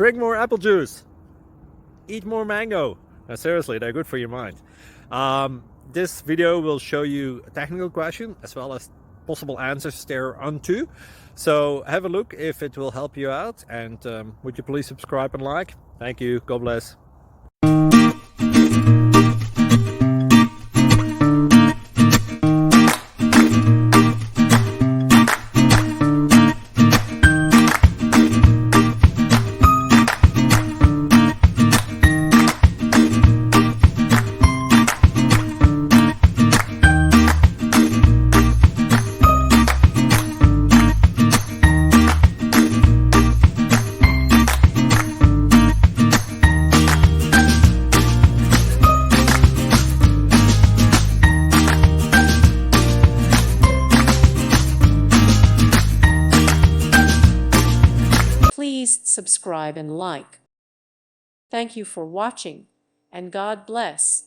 Drink more apple juice. Eat more mango. No, seriously, they're good for your mind. This video will show you a technical question as well as possible answers thereunto. So have a look if it will help you out, and would you please subscribe and like? Thank you. God bless. Please subscribe and like. Thank you for watching, and God bless.